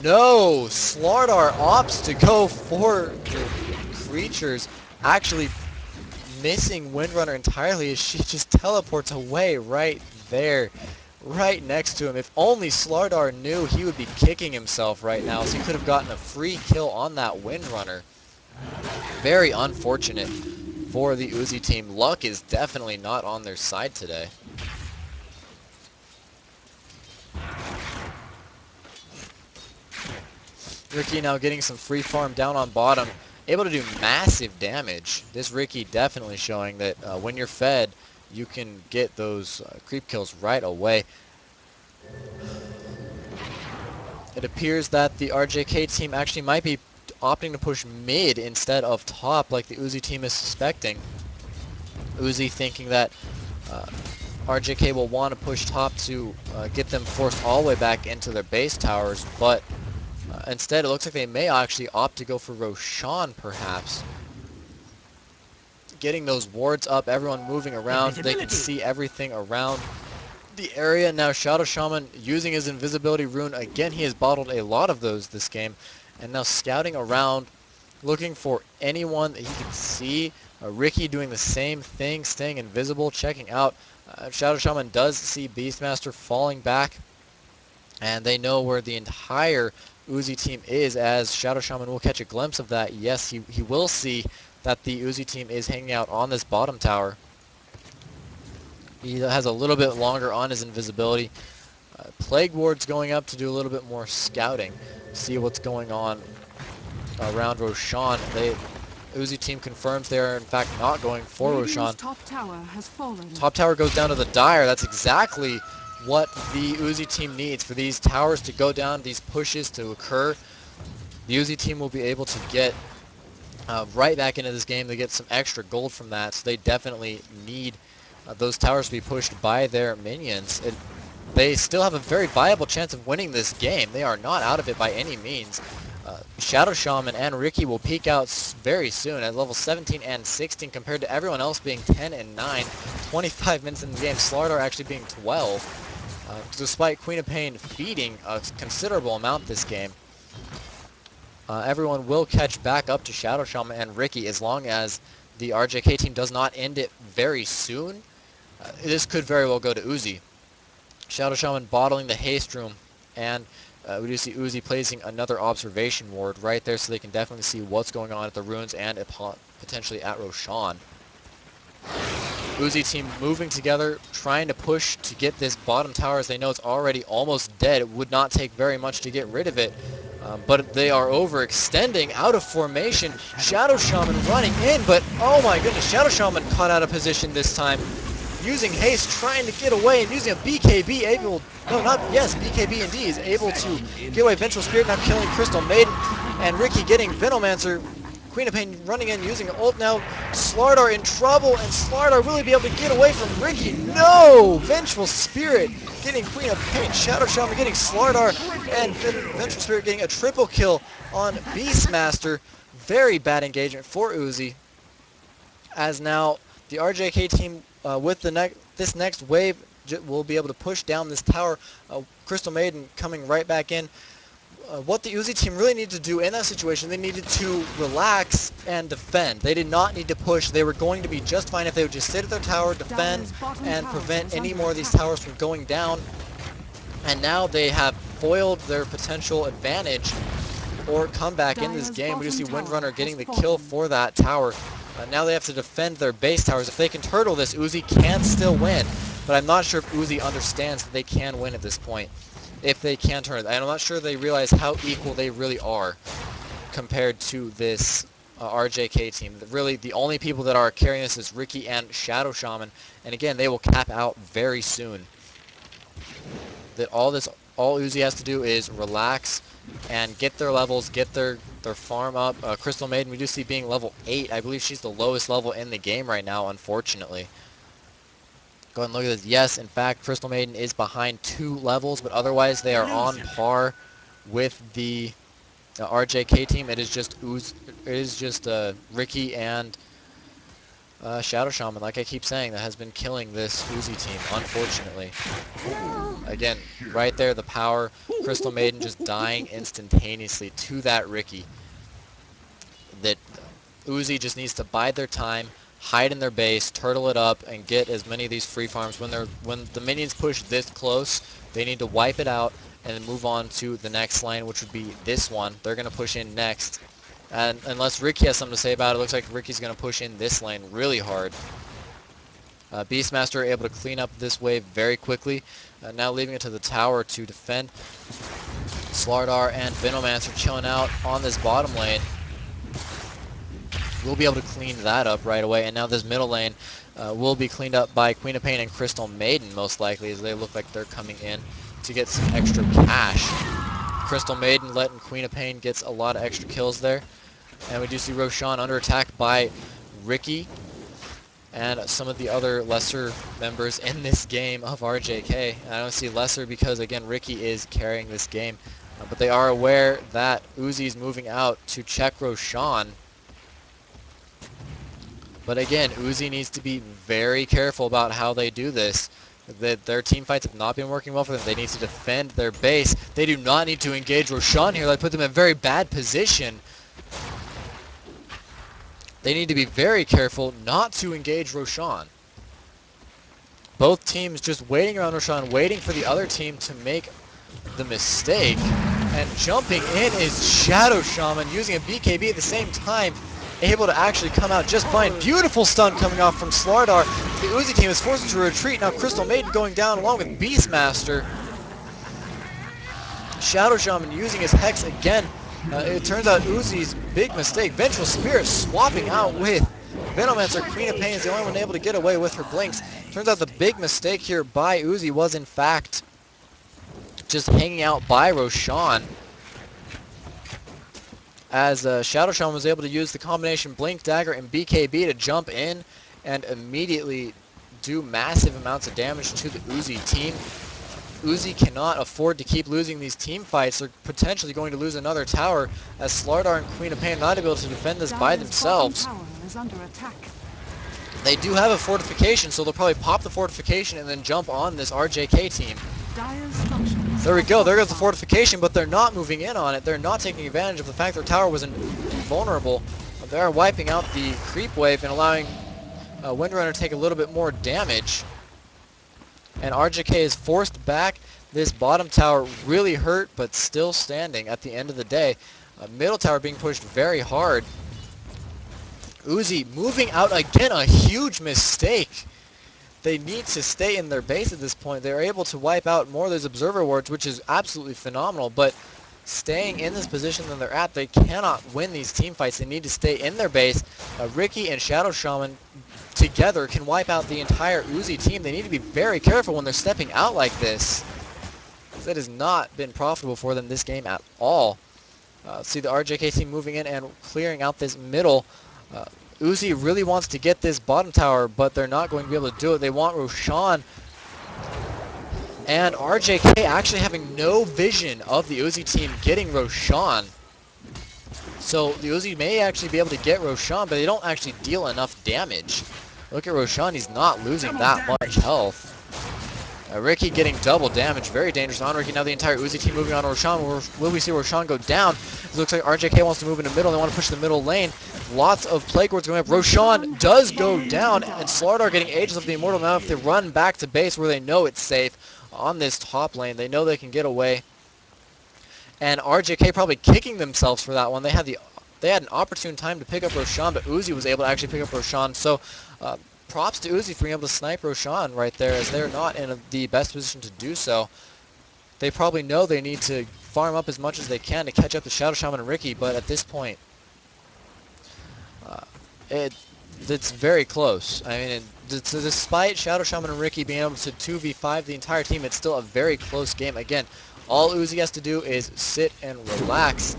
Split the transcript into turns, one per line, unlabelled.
No! Slardar opts to go for the creatures, actually missing Windrunner entirely as she just teleports away right there, right next to him. If only Slardar knew, he would be kicking himself right now, so he could have gotten a free kill on that Windrunner. Very unfortunate for the UZI team. Luck is definitely not on their side today. Ricky now getting some free farm down on bottom, able to do massive damage. This Ricky definitely showing that when you're fed, you can get those creep kills right away. It appears that the RJK team actually might be opting to push mid instead of top like the UZI team is suspecting. UZI thinking that RJK will want to push top to get them forced all the way back into their base towers, but instead it looks like they may actually opt to go for Roshan perhaps. Getting those wards up, everyone moving around, they can see everything around the area. Now Shadow Shaman using his invisibility rune again. He has bottled a lot of those this game, and now scouting around looking for anyone that he can see. Ricky doing the same thing, staying invisible, checking out. Shadow Shaman does see Beastmaster falling back, and they know where the entire UZI team is, as Shadow Shaman will catch a glimpse of that. Yes, he will see that the UZI team is hanging out on this bottom tower. He has a little bit longer on his invisibility. Plague Ward's going up to do a little bit more scouting, see what's going on around Roshan. The UZI team confirms they are in fact not going for Roshan.
Top tower has fallen.
Top tower goes down to the Dire. That's exactly what the UZI team needs, for these towers to go down, these pushes to occur. The UZI team will be able to get right back into this game. They get some extra gold from that, so they definitely need those towers to be pushed by their minions. They still have a very viable chance of winning this game. They are not out of it by any means. Shadow Shaman and Ricky will peak out very soon at level 17 and 16 compared to everyone else being 10 and 9. 25 minutes in the game, Slardar actually being 12, despite Queen of Pain feeding a considerable amount this game. Everyone will catch back up to Shadow Shaman and Ricky as long as the RJK team does not end it very soon. This could very well go to UZI. Shadow Shaman bottling the haste room, and we do see UZI placing another observation ward right there, so they can definitely see what's going on at the ruins and potentially at Roshan. UZI team moving together, trying to push to get this bottom tower as they know it's already almost dead. It would not take very much to get rid of it, but they are overextending out of formation. Shadow Shaman running in, but oh my goodness, Shadow Shaman caught out of position this time. Using haste, trying to get away, and using a BKB, BKB indeed, is able to get away. Vengeful Spirit now killing Crystal Maiden, and Ricky getting Venomancer. Queen of Pain running in, using an ult now. Slardar in trouble, and Slardar will he be able to get away from Ricky? No! Vengeful Spirit getting Queen of Pain. Shadow Shaman getting Slardar, and Vengeful Spirit getting a triple kill on Beastmaster. Very bad engagement for UZI, as now the RJK team with this next wave will be able to push down this tower. Crystal Maiden coming right back in. What the UZI team really needed to do in that situation, they needed to relax and defend. They did not need to push. They were going to be just fine if they would just sit at their tower, defend, and prevent any more of these towers from going down. And now they have foiled their potential advantage or come back into this game. We just see Windrunner getting the kill for that tower. Now they have to defend their base towers. If they can turtle this, UZI can still win. But I'm not sure if UZI understands that they can win at this point. If they can turn it. I'm not sure they realize how equal they really are compared to this RJK team. Really, the only people that are carrying this is Ricky and Shadow Shaman. And again, they will cap out very soon. That all UZI has to do is relax and get their levels, get their farm up. Crystal Maiden, we do see being level 8. I believe she's the lowest level in the game right now, unfortunately. Go ahead and look at this. Yes, in fact, Crystal Maiden is behind 2 levels, but otherwise they are on par with the RJK team. It is just Ricky and Shadow Shaman, like I keep saying, that has been killing this UZI team, unfortunately. Again, right there, the power. Crystal Maiden just dying instantaneously to that Riki. That UZI just needs to bide their time, hide in their base, turtle it up, and get as many of these free farms. When the minions push this close, they need to wipe it out and then move on to the next lane, which would be this one. They're going to push in next. And unless Ricky has something to say about it, looks like Ricky's going to push in this lane really hard. Beastmaster able to clean up this wave very quickly. Now leaving it to the tower to defend. Slardar and Venomancer chilling out on this bottom lane. We'll be able to clean that up right away. And now this middle lane will be cleaned up by Queen of Pain and Crystal Maiden, most likely, as they look like they're coming in to get some extra cash. Crystal Maiden letting Queen of Pain gets a lot of extra kills there. And we do see Roshan under attack by Ricky and some of the other lesser members in this game of RJK. I don't see lesser because, again, Ricky is carrying this game. But they are aware that Uzi's moving out to check Roshan. But again, Uzi needs to be very careful about how they do this. Their team fights have not been working well for them. They need to defend their base. They do not need to engage Roshan here. That put them in a very bad position. They need to be very careful not to engage Roshan. Both teams just waiting around Roshan, waiting for the other team to make the mistake. And jumping in is Shadow Shaman using a BKB at the same time, able to actually come out just fine. Beautiful stun coming off from Slardar. The Uzi team is forced to retreat. Now Crystal Maiden going down along with Beastmaster. Shadow Shaman using his Hex again. It turns out Uzi's big mistake. Vengeful Spirit swapping out with Venomancer. Queen of Pain is the only one able to get away with her blinks. Turns out the big mistake here by Uzi was in fact just hanging out by Roshan, as Shadow Shaman was able to use the combination Blink Dagger and BKB to jump in and immediately do massive amounts of damage to the Uzi team. Uzi cannot afford to keep losing these team fights. They're potentially going to lose another tower, as Slardar and Queen of Pain are not able to defend this by themselves. They do have a fortification, so they'll probably pop the fortification and then jump on this RJK team. There we go, there goes the fortification, but they're not moving in on it. They're not taking advantage of the fact their tower was invulnerable. They're wiping out the creep wave and allowing Windrunner to take a little bit more damage. And RJK is forced back. This bottom tower really hurt, but still standing at the end of the day. Middle tower being pushed very hard. Uzi moving out again, a huge mistake. They need to stay in their base at this point. They're able to wipe out more of those observer wards, which is absolutely phenomenal, but staying in this position that they're at, they cannot win these team fights. They need to stay in their base. Ricky and Shadow Shaman together can wipe out the entire Uzi team. They need to be very careful when they're stepping out like this. That has not been profitable for them this game at all. See the RJK team moving in and clearing out this middle. Uzi really wants to get this bottom tower, but they're not going to be able to do it. They want Roshan. And RJK actually having no vision of the Uzi team getting Roshan. So the Uzi may actually be able to get Roshan, but they don't actually deal enough damage. Look at Roshan, he's not losing that much health. Ricky getting double damage, very dangerous on Ricky. Now the entire Uzi team moving on to Roshan. Will we see Roshan go down? It looks like RJK wants to move in the middle. They want to push the middle lane. Lots of plague wards going up. Roshan does go down, and Slardar getting Aegis of the Immortal. Now if they run back to base where they know it's safe on this top lane, they know they can get away. And RJK probably kicking themselves for that one. They had an opportune time to pick up Roshan, but Uzi was able to actually pick up Roshan. So props to Uzi for being able to snipe Roshan right there, as they're not in the best position to do so. They probably know they need to farm up as much as they can to catch up to Shadow Shaman and Ricky, but at this point, it's very close. I mean, despite Shadow Shaman and Ricky being able to 2v5 the entire team, it's still a very close game. Again, all Uzi has to do is sit and relax